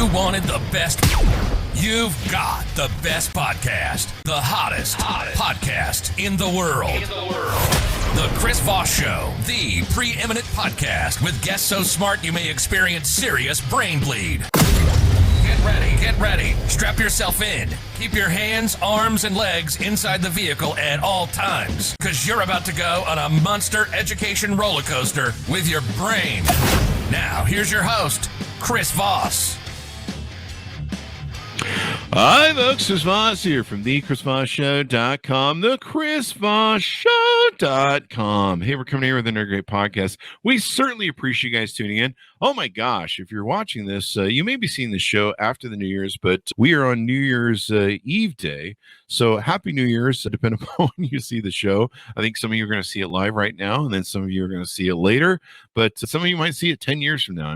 You wanted the best. You've got the best podcast. The hottest podcast in the world. The Chris Voss Show, the preeminent podcast with guests so smart you may experience serious brain bleed. Get ready. Strap yourself in. Keep your hands, arms, and legs inside the vehicle at all times, because you're about to go on a monster education roller coaster with your brain. Now, here's your host, Chris Voss. Hi, folks. Chris Voss here from thechrisvossshow.com, thechrisvossshow.com. Hey, we're coming here with another great podcast. We certainly appreciate you guys tuning in. Oh my gosh, if you're watching this, you may be seeing the show after the New Year's, but we are on New Year's Eve day. So happy New Year's, depending upon when you see the show. I think some of you are going to see it live right now, and then some of you are going to see it later. But some of you might see it 10 years from now.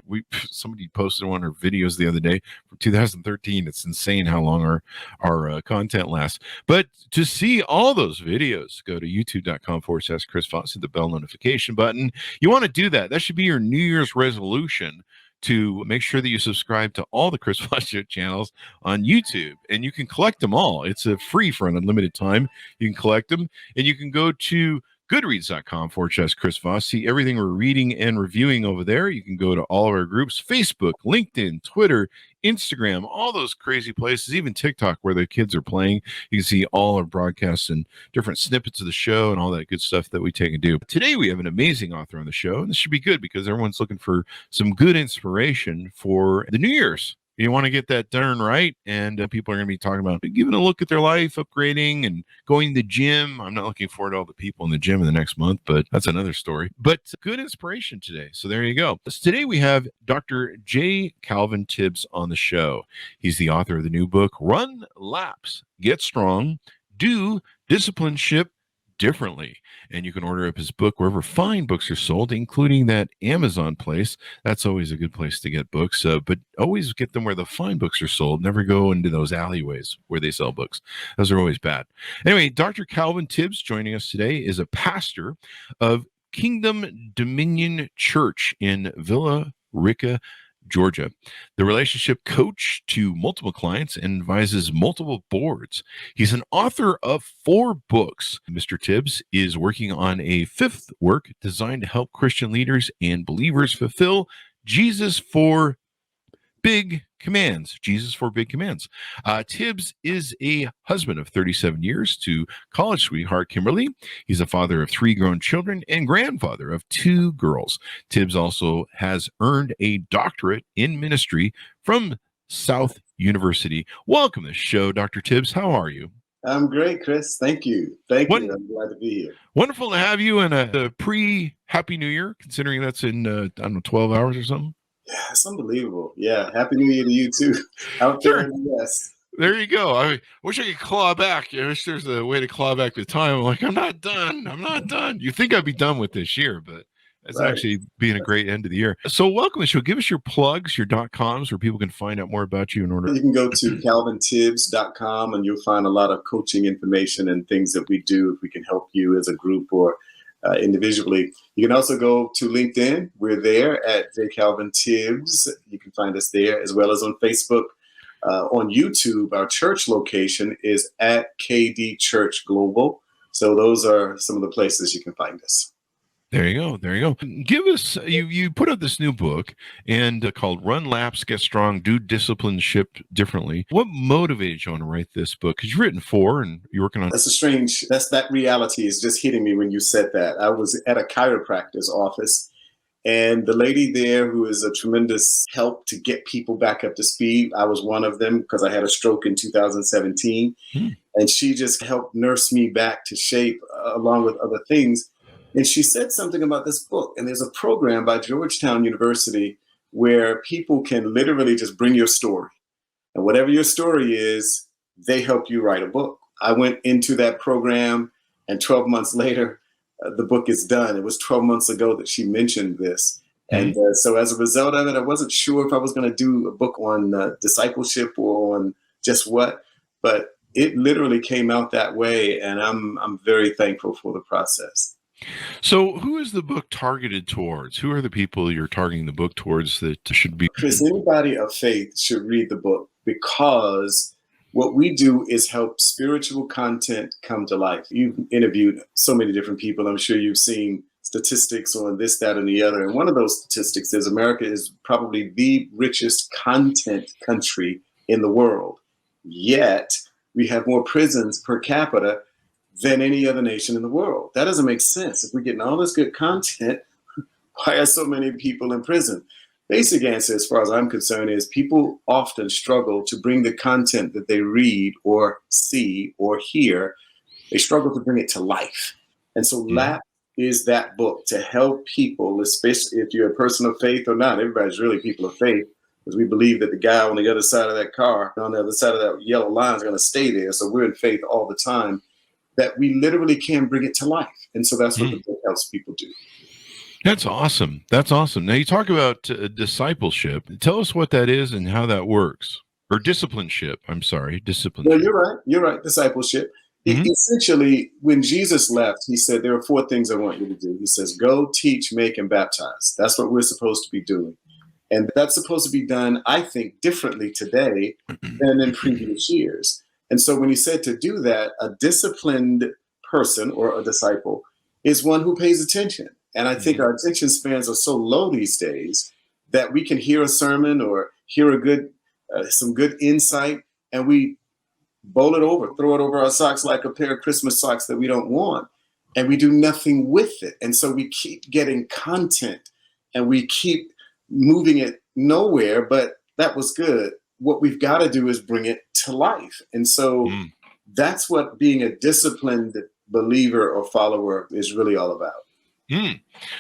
Somebody posted one of our videos the other day from 2013. It's insane how long our content lasts. But to see all those videos, go to youtube.com/Chris Voss, hit the bell notification button. You want to do that. That should be your New Year's resolution, to make sure that you subscribe to all the Chris Voss Show channels on YouTube, and you can collect them all. It's free for an unlimited time. You can collect them, and you can go to goodreads.com/Chris Voss. See everything we're reading and reviewing over there. You can go to all of our groups, Facebook, LinkedIn, Twitter, Instagram, all those crazy places, even TikTok where the kids are playing. You can see all our broadcasts and different snippets of the show and all that good stuff that we take and do. Today we have an amazing author on the show, and this should be good because everyone's looking for some good inspiration for the New Year's. You want to get that done right, and people are going to be talking about giving a look at their life, upgrading, and going to the gym. I'm not looking forward to all the people in the gym in the next month, but that's another story. But good inspiration today, so there you go. So today we have Dr. J. Calvin Tibbs on the show. He's the author of the new book, Run Laps, Get Strong, Do Discipleship Differently. And you can order up his book wherever fine books are sold, including that Amazon place. That's always a good place to get books, but always get them where the fine books are sold. Never go into those alleyways where they sell books. Those are always bad. Anyway, Dr. Calvin Tibbs joining us today is a pastor of Kingdom Dominion Church in Villa Rica, Georgia. The relationship coach to multiple clients and advises multiple boards. He's an author of 4 books. Mr. Tibbs is working on a 5th work designed to help Christian leaders and believers fulfill Jesus for big commands. Tibbs is a husband of 37 years to college sweetheart Kimberly. He's a father of 3 grown children and grandfather of 2 girls. Tibbs also has earned a doctorate in ministry from South University. Welcome to the show, Dr. Tibbs. How are you? I'm great, Chris. Thank you. I'm glad to be here. Wonderful to have you in a pre-Happy New Year, considering that's in, 12 hours or something. Yeah, it's unbelievable. Yeah, Happy New Year to you too. Out there in the West. There you go. I wish I could claw back. I wish there's a way to claw back the time. I'm like, I'm not done. You think I'd be done with this year, but it's actually being a great end of the year. So welcome to the show. Give us your plugs, your .coms, where people can find out more about you in order. You can go to calvintibbs.com and you'll find a lot of coaching information and things that we do if we can help you as a group or individually. You can also go to LinkedIn. We're there at J. Calvin Tibbs. You can find us there, as well as on Facebook. On YouTube, our church location is at KD Church Global. So those are some of the places you can find us. There you go. Give us, you put out this new book and called Run Laps, Get Strong, Do Discipleship Differently. What motivated you to write this book? Because you've written 4 and you're working on. That reality is just hitting me when you said that. I was at a chiropractor's office, and the lady there, who is a tremendous help to get people back up to speed, I was one of them because I had a stroke in 2017. And she just helped nurse me back to shape along with other things. And she said something about this book. And there's a program by Georgetown University where people can literally just bring your story. And whatever your story is, they help you write a book. I went into that program, and 12 months later, the book is done. It was 12 months ago that she mentioned this. And so as a result of it, I wasn't sure if I was going to do a book on discipleship or on just what, but it literally came out that way. And I'm very thankful for the process. So who is the book targeted towards? Who are the people you're targeting the book towards that should be? Chris, anybody of faith should read the book, because what we do is help spiritual content come to life. You've interviewed so many different people. I'm sure you've seen statistics on this, that, and the other. And one of those statistics is America is probably the richest content country in the world. Yet we have more prisons per capita than any other nation in the world. That doesn't make sense. If we're getting all this good content, why are so many people in prison? Basic answer, as far as I'm concerned, is people often struggle to bring the content that they read or see or hear, they struggle to bring it to life. And so LAP is that book to help people, especially if you're a person of faith or not. Everybody's really people of faith, because we believe that the guy on the other side of that car, on the other side of that yellow line, is going to stay there. So we're in faith all the time, that we literally can bring it to life. And so that's what the book helps people do. That's awesome. That's awesome. Now you talk about discipleship. Tell us what that is and how that works. Or discipleship. I'm sorry, discipleship. No, you're right. You're right. Discipleship. Essentially, when Jesus left, he said, there are 4 things I want you to do. He says, go, teach, make, and baptize. That's what we're supposed to be doing. And that's supposed to be done, I think, differently today than in previous years. And so when he said to do that, a disciplined person or a disciple is one who pays attention. And I think our attention spans are so low these days that we can hear a sermon or hear a good, some good insight, and we bowl it over, throw it over our socks like a pair of Christmas socks that we don't want, and we do nothing with it. And so we keep getting content and we keep moving it nowhere, but that was good. What we've got to do is bring it to life. And so that's what being a disciplined believer or follower is really all about.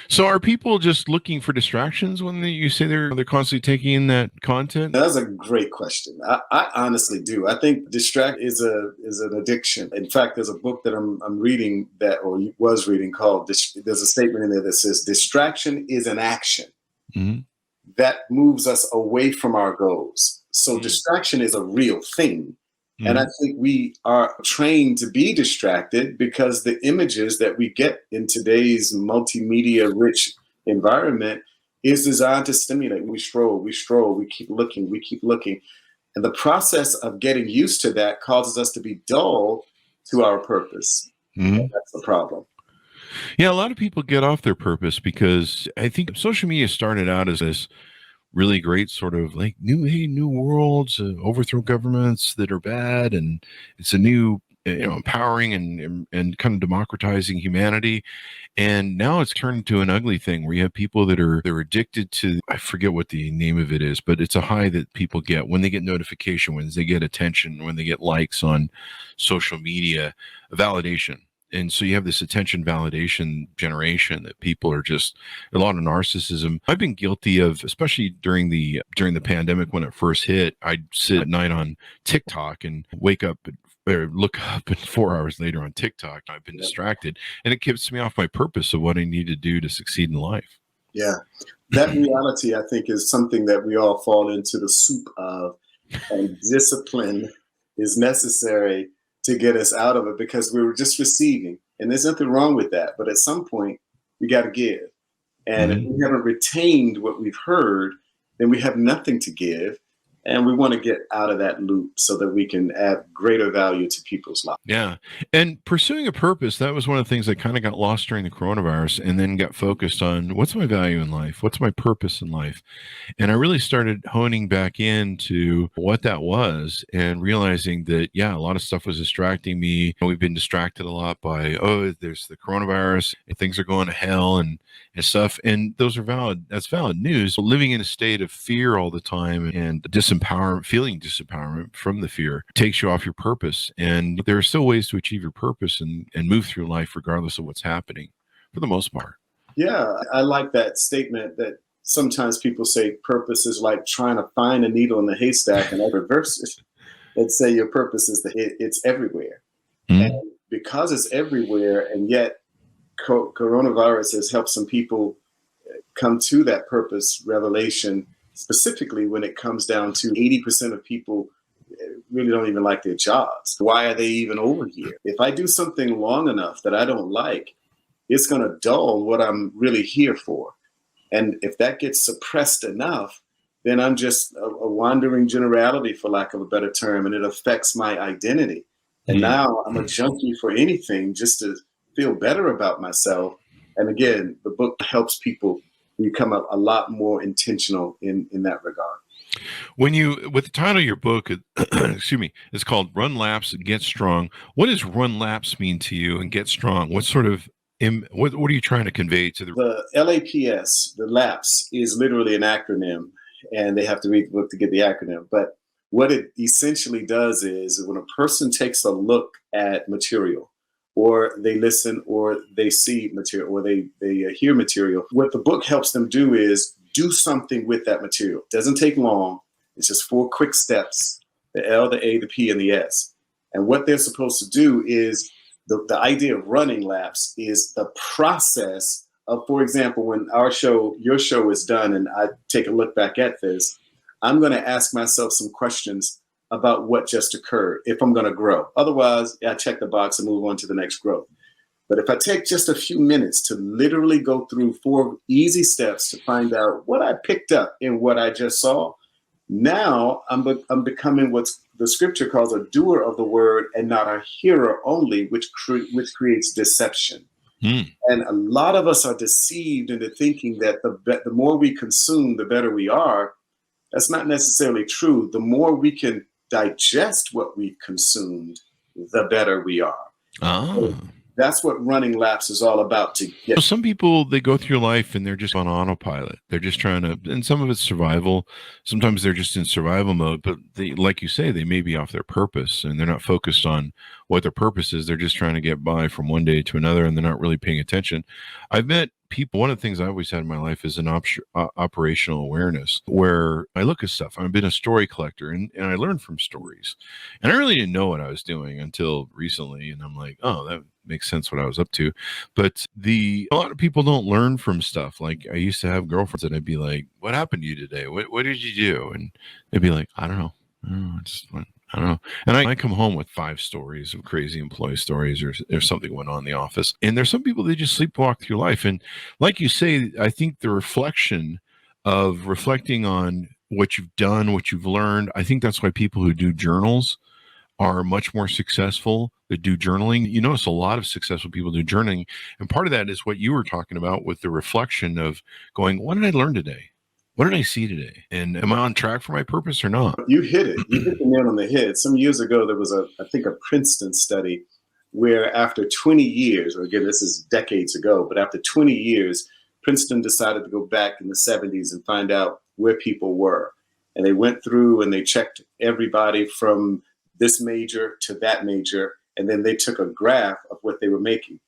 So are people just looking for distractions when you say they're constantly taking in that content? That's a great question. I honestly do. I think distract is an addiction. In fact, there's a book that I'm reading was reading called, there's a statement in there that says, distraction is an action that moves us away from our goals. So distraction is a real thing. And I think we are trained to be distracted because the images that we get in today's multimedia rich environment is designed to stimulate. We scroll, we keep looking. And the process of getting used to that causes us to be dull to our purpose. That's the problem. Yeah, a lot of people get off their purpose because I think social media started out as this really great sort of like new worlds, overthrow governments that are bad, and it's a new empowering and kind of democratizing humanity. And now it's turned into an ugly thing where you have people they're addicted to, I forget what the name of it is, but it's a high that people get when they get notification, when they get attention, when they get likes on social media, validation. And so you have this attention validation generation that people are just a lot of narcissism. I've been guilty of, especially during the pandemic when it first hit. I'd sit at night on TikTok and wake up or look up, and 4 hours later on TikTok, I've been distracted, and it keeps me off my purpose of what I need to do to succeed in life. Yeah, that reality, I think, is something that we all fall into the soup of, and discipline is necessary to get us out of it, because we were just receiving, and there's nothing wrong with that. But at some point, we got to give. And if we haven't retained what we've heard, then we have nothing to give. And we want to get out of that loop so that we can add greater value to people's lives. Yeah. And pursuing a purpose, that was one of the things that kind of got lost during the coronavirus, and then got focused on what's my value in life? What's my purpose in life? And I really started honing back into what that was and realizing that, yeah, a lot of stuff was distracting me. We've been distracted a lot by, there's the coronavirus and things are going to hell and stuff. And those are valid. That's valid news. Living in a state of fear all the time and feeling disempowerment from the fear takes you off your purpose. And there are still ways to achieve your purpose and move through life regardless of what's happening, for the most part. Yeah, I like that statement that sometimes people say purpose is like trying to find a needle in the haystack, and I reverse it and say your purpose is it's everywhere. And because it's everywhere, and yet coronavirus has helped some people come to that purpose revelation, specifically when it comes down to 80% of people really don't even like their jobs. Why are they even over here? If I do something long enough that I don't like, it's going to dull what I'm really here for. And if that gets suppressed enough, then I'm just a wandering generality, for lack of a better term, and it affects my identity. And now I'm a junkie for anything just to feel better about myself. And again, the book helps people become a lot more intentional in that regard. With the title of your book, excuse me, it's called Run Laps, Get Strong. What does run laps mean to you, and get strong? What sort of, what are you trying to convey to the LAPS, the LAPS, is literally an acronym, and they have to read the book to get the acronym. But what it essentially does is when a person takes a look at material, or they listen, or they see material, or they hear material, what the book helps them do is do something with that material. It doesn't take long. It's just 4 quick steps: the L, the A, the P, and the S. And what they're supposed to do is the idea of running laps is the process of, for example, when your show is done and I take a look back at this, I'm going to ask myself some questions about what just occurred if I'm going to grow. Otherwise, I check the box and move on to the next growth. But if I take just a few minutes to literally go through 4 easy steps to find out what I picked up in what I just saw, now I'm becoming what the scripture calls a doer of the word and not a hearer only, which creates deception. And a lot of us are deceived into thinking that the more we consume, the better we are. That's not necessarily true. The more we can digest what we've consumed, the better we are. So that's what running laps is all about. To get. So some people, they go through life and they're just on autopilot. They're just trying to, and some of it's survival. Sometimes they're just in survival mode, but they, like you say, they may be off their purpose and they're not focused on what their purpose is. They're just trying to get by from one day to another, and they're not really paying attention. I've met people. One of the things I always had in my life is an operational awareness, where I look at stuff. I've been a story collector, and I learned from stories, and I really didn't know what I was doing until recently. And I'm like, oh, that makes sense what I was up to. But a lot of people don't learn from stuff. Like I used to have girlfriends and I'd be like, what happened to you today? What did you do? And they'd be like, I don't know. I don't know. And I come home with 5 stories of crazy employee stories, or something went on in the office. And there's some people, they just sleepwalk through life. And like you say, I think the reflecting on what you've done, what you've learned, I think that's why people who do journals are much more successful that do journaling. You notice a lot of successful people do journaling. And part of that is what you were talking about with the reflection of going, what did I learn today? What did I see today? And am I on track for my purpose or not? You hit it. You hit the nail on the head. Some years ago, there was I think a Princeton study where after 20 years, or again, this is decades ago, but after 20 years, Princeton decided to go back in the 70s and find out where people were. And they went through and they checked everybody from this major to that major. And then they took a graph of what they were making.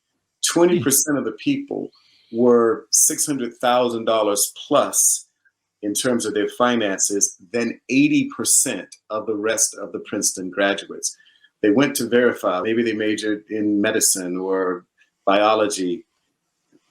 20% of the people were $600,000 plus in terms of their finances than 80% of the rest of the Princeton graduates. They went to verify, maybe they majored in medicine or biology.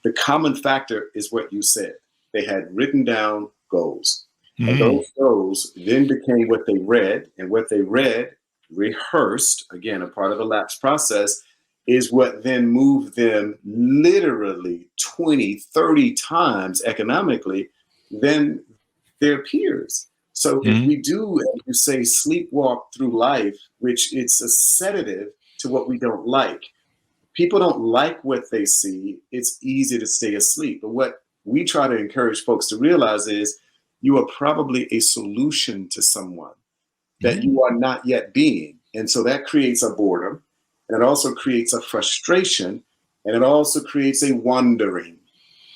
The common factor is what you said. They had written down goals. And those goals then became what they read, and what they read, rehearsed, again, a part of the LAPS process, is what then moved them literally 20, 30 times economically than their peers. So if we do, as you say, sleepwalk through life, which it's a sedative to what we don't like. People don't like what they see. It's easy to stay asleep. But what we try to encourage folks to realize is you are probably a solution to someone that you are not yet being. And so that creates a boredom, and it also creates a frustration, and it also creates a wandering.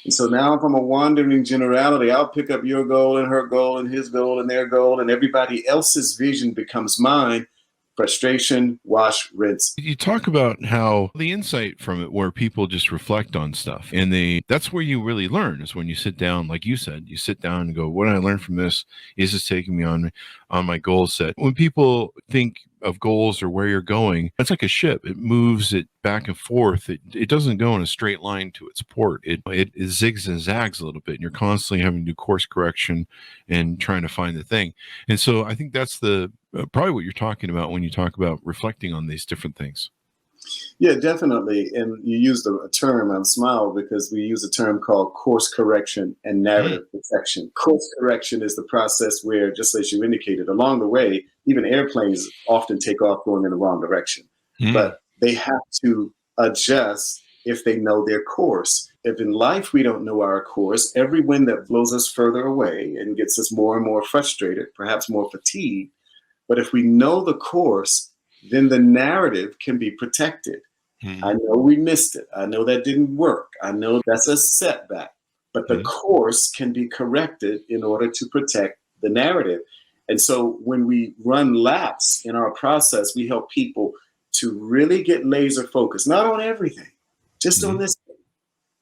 And so now if I'm a wandering generality, I'll pick up your goal and her goal and his goal and their goal, and everybody else's vision becomes mine. Frustration, wash, rinse. You talk about how the insight from it, where people just reflect on stuff, and that's where you really learn, is when you sit down, like you said, you sit down and go, what did I learn from this? Is this taking me on my goal set? When people think of goals or where you're going, it's like a ship. It moves it back and forth. It doesn't go in a straight line to its port. It zigs and zags a little bit, and you're constantly having to do course correction and trying to find the thing. And so I think that's probably what you're talking about when you talk about reflecting on these different things. Yeah, definitely. And you used a term, I'm smile because we use a term called course correction and narrative protection. Course correction is the process where, just as you indicated, along the way, even airplanes often take off going in the wrong direction. But they have to adjust if they know their course. If in life we don't know our course, every wind that blows us further away and gets us more and more frustrated, perhaps more fatigued. But if we know the course, then the narrative can be protected. I know we missed it. I know that didn't work. I know that's a setback. But the course can be corrected in order to protect the narrative. And so when we run laps in our process, we help people to really get laser focused, not on everything, just on this thing.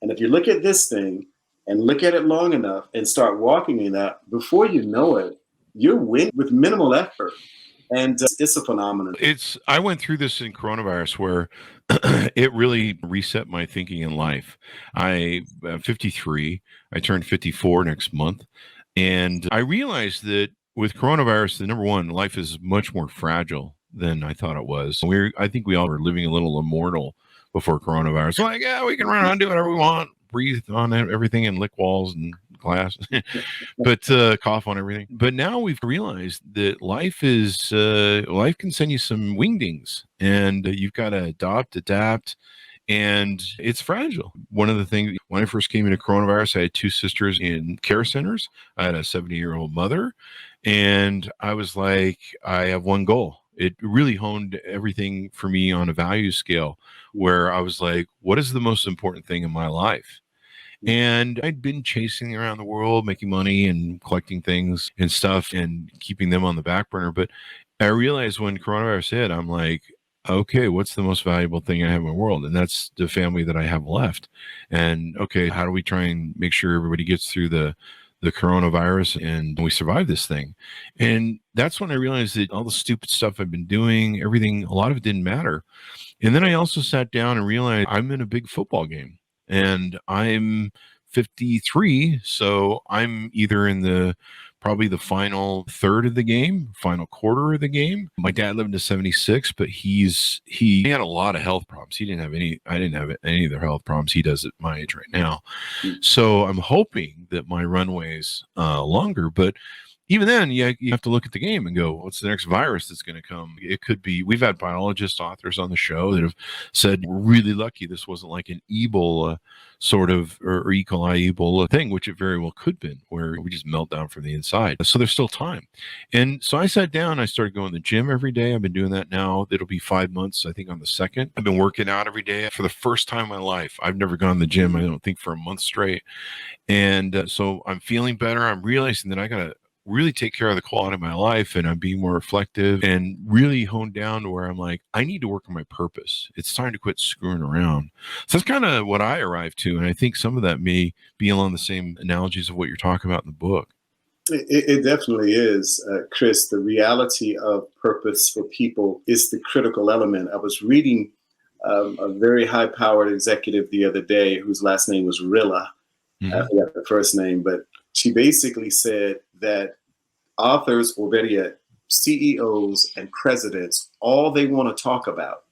And if you look at this thing and look at it long enough and start walking in that, before you know it, you're winning with minimal effort. And it's a phenomenon. I went through this in coronavirus where it really reset my thinking in life. I'm 53. I turned 54 next month. And I realized that with coronavirus, the number one, life is much more fragile than I thought it was. I think we all were living a little immortal before coronavirus. Like, yeah, we can run around and do whatever we want, breathe on everything and lick walls and glass, but cough on everything. But now we've realized that life can send you some wingdings, and you've got to adapt, and it's fragile. One of the things, when I first came into coronavirus, I had two sisters in care centers. I had a 70-year-old mother, and I was like, I have one goal. It really honed everything for me on a value scale where I was like, what is the most important thing in my life? And I'd been chasing around the world, making money and collecting things and stuff and keeping them on the back burner. But I realized when coronavirus hit, I'm like, okay, what's the most valuable thing I have in the world? And that's the family that I have left. And okay, how do we try and make sure everybody gets through the coronavirus and we survive this thing? And that's when I realized that all the stupid stuff I've been doing, everything, a lot of it didn't matter. And then I also sat down and realized I'm in a big football game. And I'm 53, so I'm either in probably the final third of the game, final quarter of the game. My dad lived to 76, but he had a lot of health problems. I didn't have any of the health problems he does at my age right now. So I'm hoping that my runway's longer, but even then, you have to look at the game and go, what's the next virus that's going to come? It could be, we've had biologist authors on the show that have said, we're really lucky this wasn't like an Ebola sort of, or E. coli Ebola thing, which it very well could have been, where we just melt down from the inside. So there's still time. And so I sat down, I started going to the gym every day. I've been doing that now. It'll be 5 months, I think, on the 2nd. I've been working out every day for the first time in my life. I've never gone to the gym, I don't think, for a month straight. And so I'm feeling better. I'm realizing that I got to really take care of the quality of my life, and I'm being more reflective and really honed down to where I'm like, I need to work on my purpose. It's time to quit screwing around. So that's kind of what I arrived to. And I think some of that may be along the same analogies of what you're talking about in the book. It definitely is, Chris. The reality of purpose for people is the critical element. I was reading a very high-powered executive the other day whose last name was Rilla. I forgot the first name, but she basically said that authors, or better yet, CEOs and presidents, all they want to talk about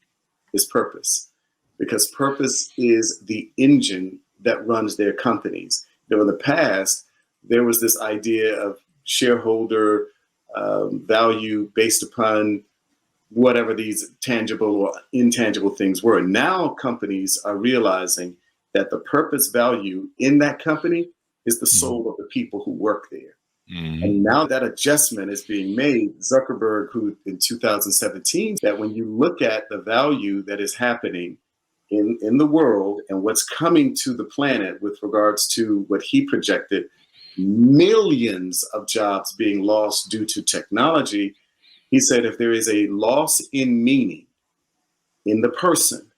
is purpose, because purpose is the engine that runs their companies. Now, in the past, there was this idea of shareholder value based upon whatever these tangible or intangible things were. Now companies are realizing that the purpose value in that company is the soul of the people who work there. And now that adjustment is being made. Zuckerberg, who in 2017, that when you look at the value that is happening in the world and what's coming to the planet with regards to what he projected, millions of jobs being lost due to technology, he said if there is a loss in meaning in the person,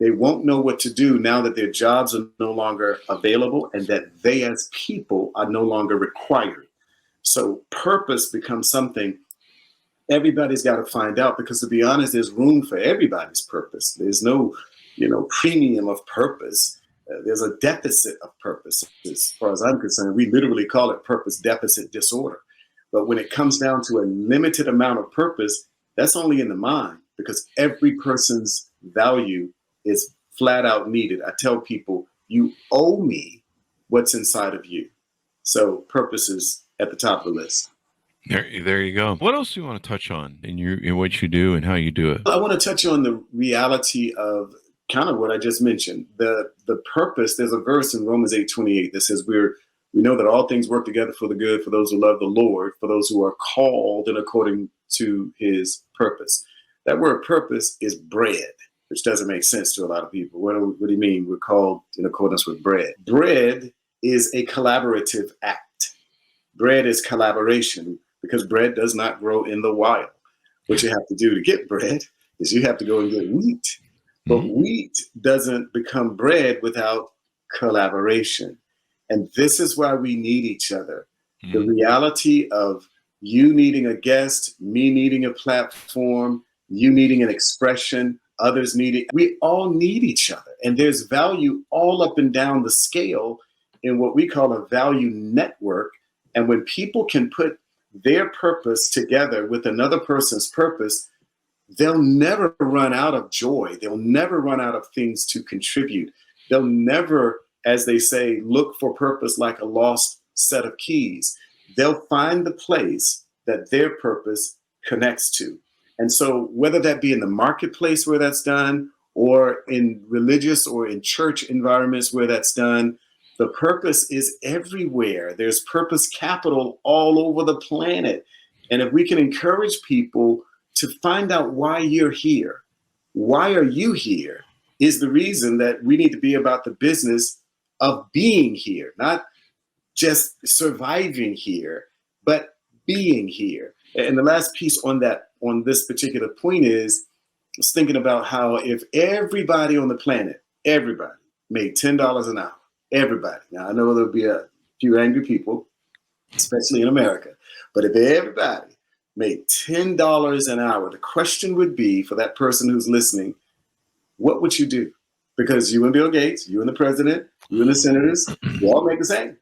they won't know what to do now that their jobs are no longer available and that they as people are no longer required. So purpose becomes something everybody's got to find out, because to be honest, there's room for everybody's purpose. There's no, premium of purpose. There's a deficit of purpose. As far as I'm concerned, we literally call it purpose deficit disorder. But when it comes down to a limited amount of purpose, that's only in the mind, because every person's value is flat out needed. I tell people, you owe me what's inside of you. So purpose is at the top of the list. There you go. What else do you want to touch on in what you do and how you do it? I want to touch on the reality of kind of what I just mentioned. The purpose, there's a verse in Romans 8:28 that says we know that all things work together for the good for those who love the Lord, for those who are called and according to his purpose. That word purpose is bread, which doesn't make sense to a lot of people. What do you mean we're called in accordance with bread? Bread is a collaborative act. Bread is collaboration because bread does not grow in the wild. What you have to do to get bread is you have to go and get wheat. But wheat doesn't become bread without collaboration. And this is why we need each other. The reality of you needing a guest, me needing a platform, you needing an expression, others needing, we all need each other. And there's value all up and down the scale in what we call a value network. And when people can put their purpose together with another person's purpose, they'll never run out of joy. They'll never run out of things to contribute. They'll never, as they say, look for purpose like a lost set of keys. They'll find the place that their purpose connects to. And so whether that be in the marketplace where that's done, or in religious or in church environments where that's done, the purpose is everywhere. There's purpose capital all over the planet. And if we can encourage people to find out why you're here, why are you here, is the reason that we need to be about the business of being here, not just surviving here, but being here. And the last piece on this particular point is, I was thinking about how if everybody on the planet, everybody made $10 an hour, everybody. Now, I know there'll be a few angry people, especially in America, but if everybody made $10 an hour, the question would be for that person who's listening, what would you do? Because you and Bill Gates, you and the president, you and the senators, you all make the same.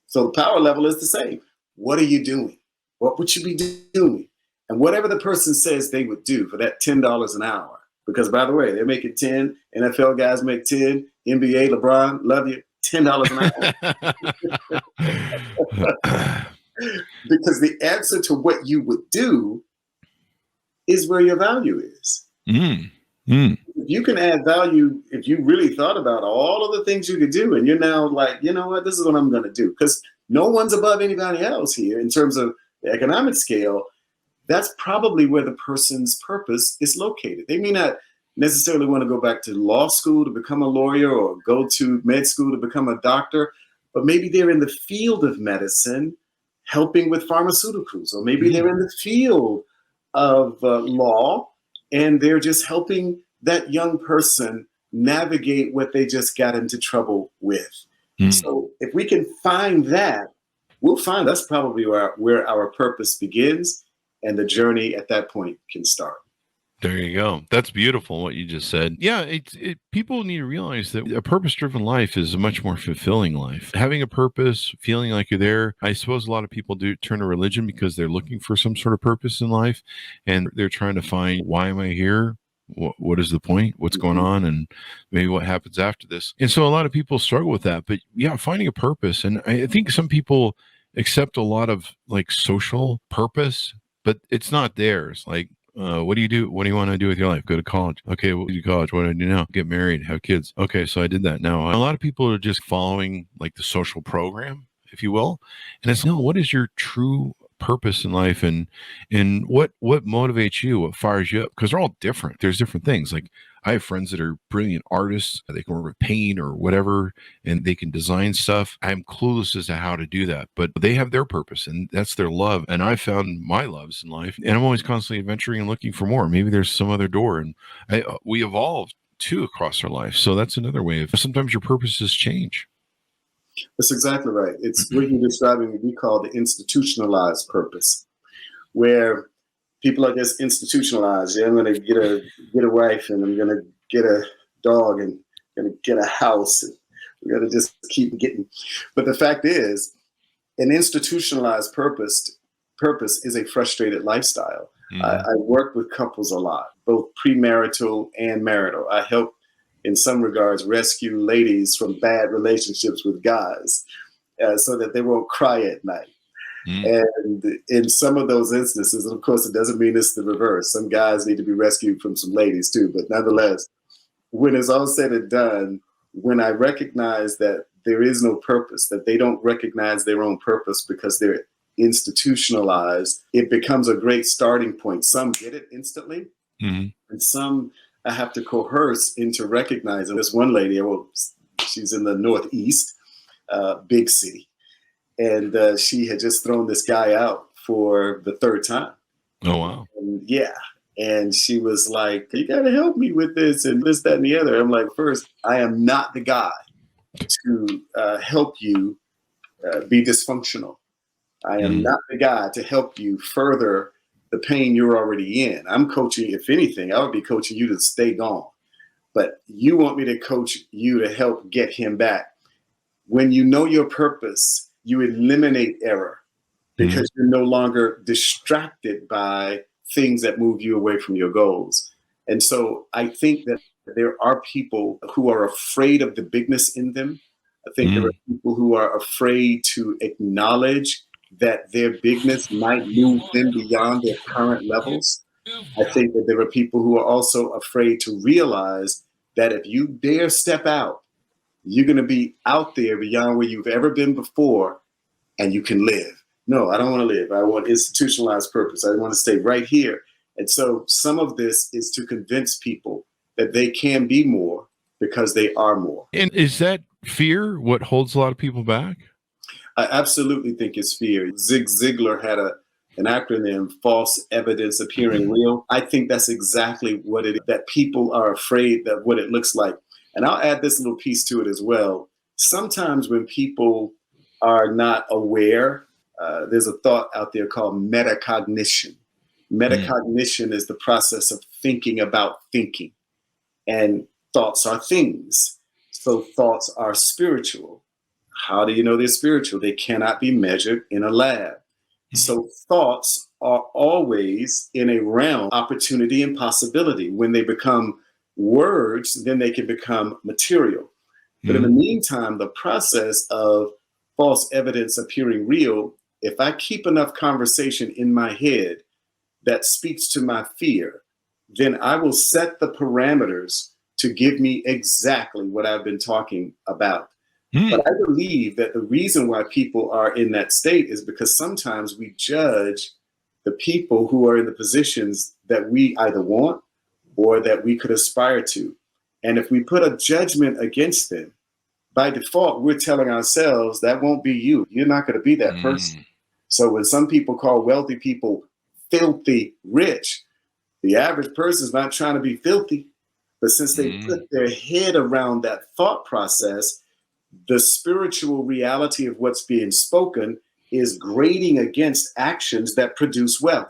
So the power level is the same. What are you doing? What would you be doing? And whatever the person says they would do for that $10 an hour, because by the way, they're making 10, NFL guys make 10, NBA, LeBron, love you, $10 an hour. Because the answer to what you would do is where your value is. If you can add value, if you really thought about all of the things you could do, and you're now like, you know what, this is what I'm going to do. Because no one's above anybody else here in terms of the economic scale. That's probably where the person's purpose is located. They may not necessarily want to go back to law school to become a lawyer or go to med school to become a doctor, but maybe they're in the field of medicine helping with pharmaceuticals, or maybe they're in the field of law and they're just helping that young person navigate what they just got into trouble with. So if we can find that, we'll find that's probably where our purpose begins, and the journey at that point can start. There you go. That's beautiful what you just said. Yeah, people need to realize that a purpose-driven life is a much more fulfilling life. Having a purpose, feeling like you're there. I suppose a lot of people do turn to religion because they're looking for some sort of purpose in life, and they're trying to find, why am I here? What is the point? What's going on? And maybe what happens after this? And so a lot of people struggle with that. But yeah, finding a purpose. And I think some people accept a lot of like social purpose, but it's not theirs. Like, what do you do? What do you want to do with your life? Go to college. Okay, what do you do college? What do I do now? Get married, have kids. Okay, so I did that. Now, a lot of people are just following like the social program, if you will. And it's, no, what is your true purpose in life, and what motivates you, what fires you up? Because they're all different. There's different things. Like, I have friends that are brilliant artists. They can work with paint or whatever, and they can design stuff. I'm clueless as to how to do that, but they have their purpose, and that's their love. And I found my loves in life, and I'm always constantly adventuring and looking for more. Maybe there's some other door, and we evolve too across our life. So that's another way of, sometimes your purposes change. That's exactly right. It's what you're describing, we call the institutionalized purpose, where people are just institutionalized. Yeah, I'm going to get a wife, and I'm going to get a dog, and I'm going to get a house, and we're going to just keep getting. But the fact is, an institutionalized purpose is a frustrated lifestyle. I work with couples a lot, both premarital and marital. I help, in some regards, rescue ladies from bad relationships with guys so that they won't cry at night. And in some of those instances, and of course, it doesn't mean it's the reverse. Some guys need to be rescued from some ladies too. But nonetheless, when it's all said and done, when I recognize that there is no purpose, that they don't recognize their own purpose because they're institutionalized, it becomes a great starting point. Some get it instantly, and some I have to coerce into recognizing. This one lady, well, she's in the Northeast, big city. And she had just thrown this guy out for the third time. Oh, wow. And and she was like, you got to help me with this and this, that, and the other. I'm like, first, I am not the guy to help you be dysfunctional. I am not the guy to help you further the pain you're already in. I'm coaching, if anything, I would be coaching you to stay gone. But you want me to coach you to help get him back. When you know your purpose, you eliminate error because you're no longer distracted by things that move you away from your goals. And so I think that there are people who are afraid of the bigness in them. I think there are people who are afraid to acknowledge that their bigness might move them beyond their current levels. I think that there are people who are also afraid to realize that if you dare step out, you're going to be out there beyond where you've ever been before, and you can live. No, I don't want to live. I want institutionalized purpose. I want to stay right here. And so some of this is to convince people that they can be more because they are more. And is that fear what holds a lot of people back? I absolutely think it's fear. Zig Ziglar had an acronym, false evidence appearing real. I think that's exactly what it is, that people are afraid of what it looks like. And I'll add this little piece to it as well. Sometimes when people are not aware, there's a thought out there called metacognition. Metacognition is the process of thinking about thinking. And thoughts are things. So thoughts are spiritual. How do you know they're spiritual? They cannot be measured in a lab. So thoughts are always in a realm, opportunity and possibility. When they become words, then they can become material. But in the meantime, the process of false evidence appearing real, if I keep enough conversation in my head that speaks to my fear, then I will set the parameters to give me exactly what I've been talking about. But I believe that the reason why people are in that state is because sometimes we judge the people who are in the positions that we either want or that we could aspire to. And if we put a judgment against them, by default, we're telling ourselves that won't be you. You're not going to be that person. So when some people call wealthy people filthy rich, the average person is not trying to be filthy. But since they put their head around that thought process, the spiritual reality of what's being spoken is grading against actions that produce wealth.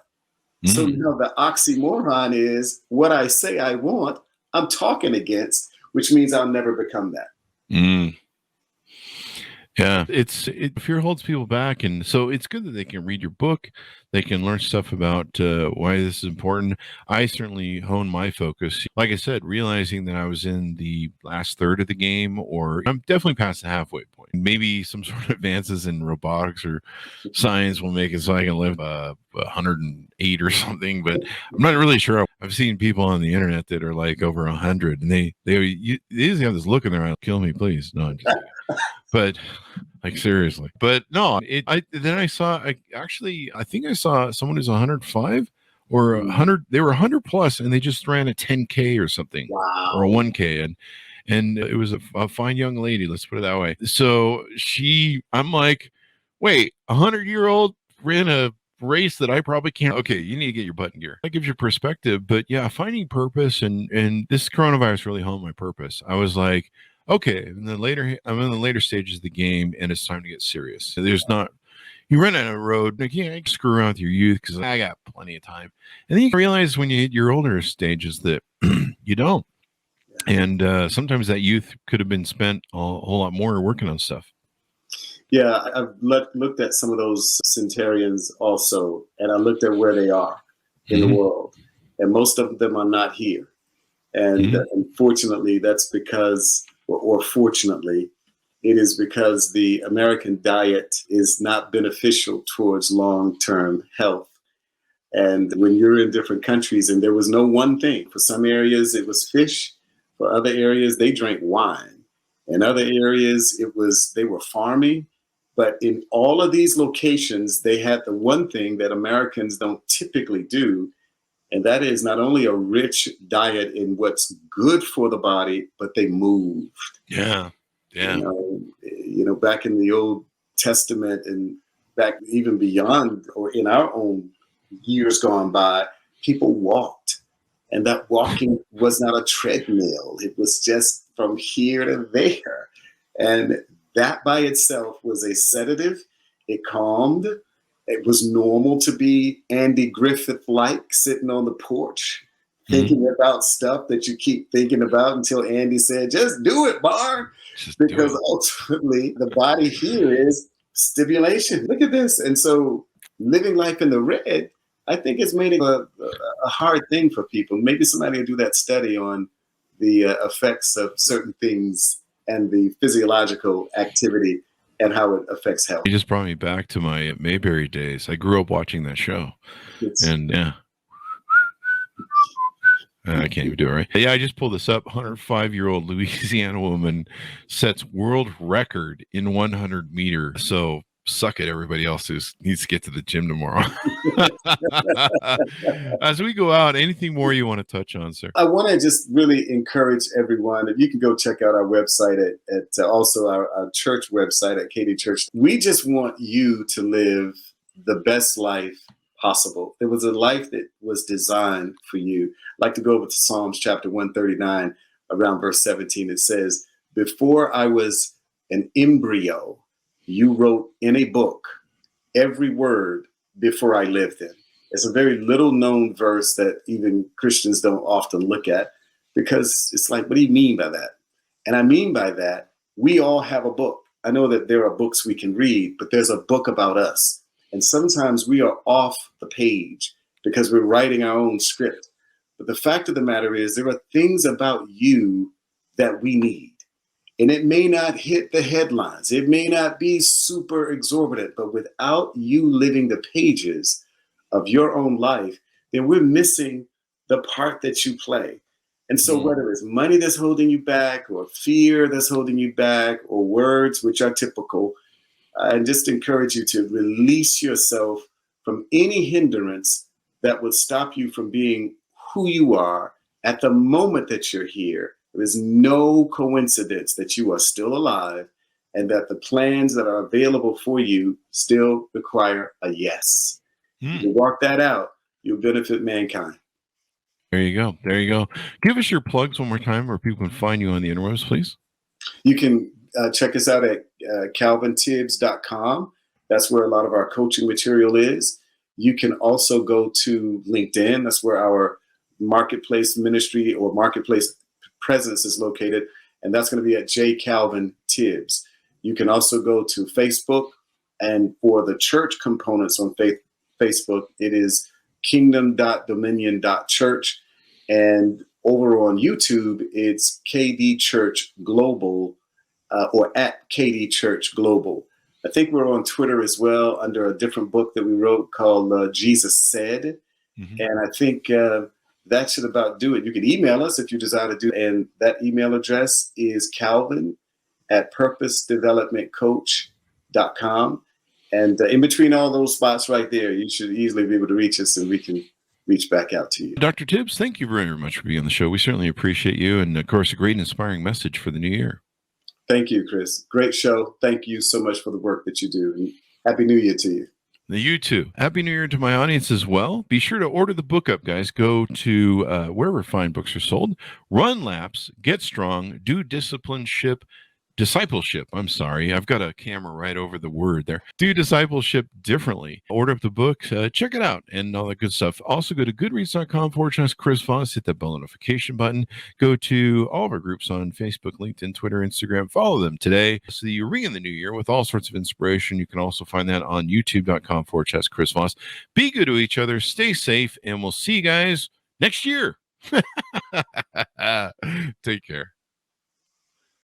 So, the oxymoron is what I say I want, I'm talking against, which means I'll never become that. Yeah, fear holds people back. And so it's good that they can read your book. They can learn stuff about why this is important. I certainly hone my focus. Like I said, realizing that I was in the last third of the game, or I'm definitely past the halfway point. Maybe some sort of advances in robotics or science will make it so I can live 108 or something, but I'm not really sure. I've seen people on the internet that are like over 100, and they usually have this look in their eye, kill me, please. No, I'm just but like seriously. But no, I think I saw someone who's 105 or 100. They were 100 plus, and they just ran a 10K or something, or a 1K, and it was a fine young lady. Let's put it that way. So I'm like, wait, 100-year-old ran a race that I probably can't. Okay, you need to get your butt in gear. That gives you perspective. But yeah, finding purpose, and this coronavirus really honed my purpose. I was like, okay, I'm in the later stages of the game, and it's time to get serious. So you run out of the road, like, yeah, screw around with your youth because I got plenty of time. And then you realize when you hit your older stages that you don't. And sometimes that youth could have been spent a whole lot more working on stuff. Yeah, I've looked at some of those centenarians also, and I looked at where they are. in the world, and most of them are not here. And unfortunately, that's because, or fortunately, it is because the American diet is not beneficial towards long-term health. And when you're in different countries, and there was no one thing. For some areas, it was fish. For other areas, they drank wine. In other areas, they were farming. But in all of these locations, they had the one thing that Americans don't typically do, and that is not only a rich diet in what's good for the body, but they moved. Yeah. You know, back in the Old Testament and back even beyond, or in our own years gone by, people walked. And that walking was not a treadmill. It was just from here to there. And that by itself was a sedative. It calmed. It was normal to be Andy Griffith-like, sitting on the porch, thinking about stuff that you keep thinking about until Andy said, just do it, Bar. Because ultimately the body here is stimulation. Look at this. And so living life in the red, I think it's made it a hard thing for people. Maybe somebody will do that study on the effects of certain things and the physiological activity and how it affects health. You just brought me back to my Mayberry days. I grew up watching that show. I can't even do it right. Yeah, I just pulled this up. 105-year-old Louisiana woman sets world record in 100 meters. So suck it, everybody else who needs to get to the gym tomorrow. As we go out, anything more you want to touch on, sir? I want to just really encourage everyone. If you can go check out our website at also our church website at KD Church. We just want you to live the best life possible. It was a life that was designed for you. I'd like to go over to Psalms chapter 139, around verse 17. It says, before I was an embryo, you wrote in a book every word before I lived in. It's a very little known verse that even Christians don't often look at, because it's like, what do you mean by that? And I mean by that, we all have a book. I know that there are books we can read, but there's a book about us. And sometimes we are off the page because we're writing our own script. But the fact of the matter is, there are things about you that we need. And it may not hit the headlines. It may not be super exorbitant, but without you living the pages of your own life, then we're missing the part that you play. And so whether it's money that's holding you back, or fear that's holding you back, or words, which are typical, I just encourage you to release yourself from any hindrance that would stop you from being who you are at the moment that you're here. There is no coincidence that you are still alive, and that the plans that are available for you still require a yes. If you walk that out, you'll benefit mankind. There you go. There you go. Give us your plugs one more time where people can find you on the interwebs, please. You can check us out at calvintibbs.com. That's where a lot of our coaching material is. You can also go to LinkedIn. That's where our marketplace ministry or marketplace presence is located. And that's going to be at J. Calvin Tibbs. You can also go to Facebook. And for the church components on Facebook, it is kingdom.dominion.church. And over on YouTube, it's KD Church Global, or at KD Church Global. I think we're on Twitter as well under a different book that we wrote called Jesus Said. And I think that should about do it. You can email us if you desire to do it. And that email address is calvin@purposedevelopmentcoach.com. And in between all those spots right there, you should easily be able to reach us, and we can reach back out to you. Dr. Tibbs, thank you very much for being on the show. We certainly appreciate you. And of course, a great inspiring message for the new year. Thank you, Chris. Great show. Thank you so much for the work that you do. And Happy New Year to you. You too. Happy New Year to my audience as well. Be sure to order the book up, guys. Go to wherever fine books are sold. Run laps, get strong, do discipleship, discipleship. I'm sorry. I've got a camera right over the word there. Do discipleship differently. Order up the book. Check it out and all that good stuff. Also go to goodreads.com/Chris Voss. Hit that bell notification button. Go to all of our groups on Facebook, LinkedIn, Twitter, Instagram. Follow them today so that you ring in the new year with all sorts of inspiration. You can also find that on youtube.com/Chris Voss. Be good to each other. Stay safe. And we'll see you guys next year. Take care.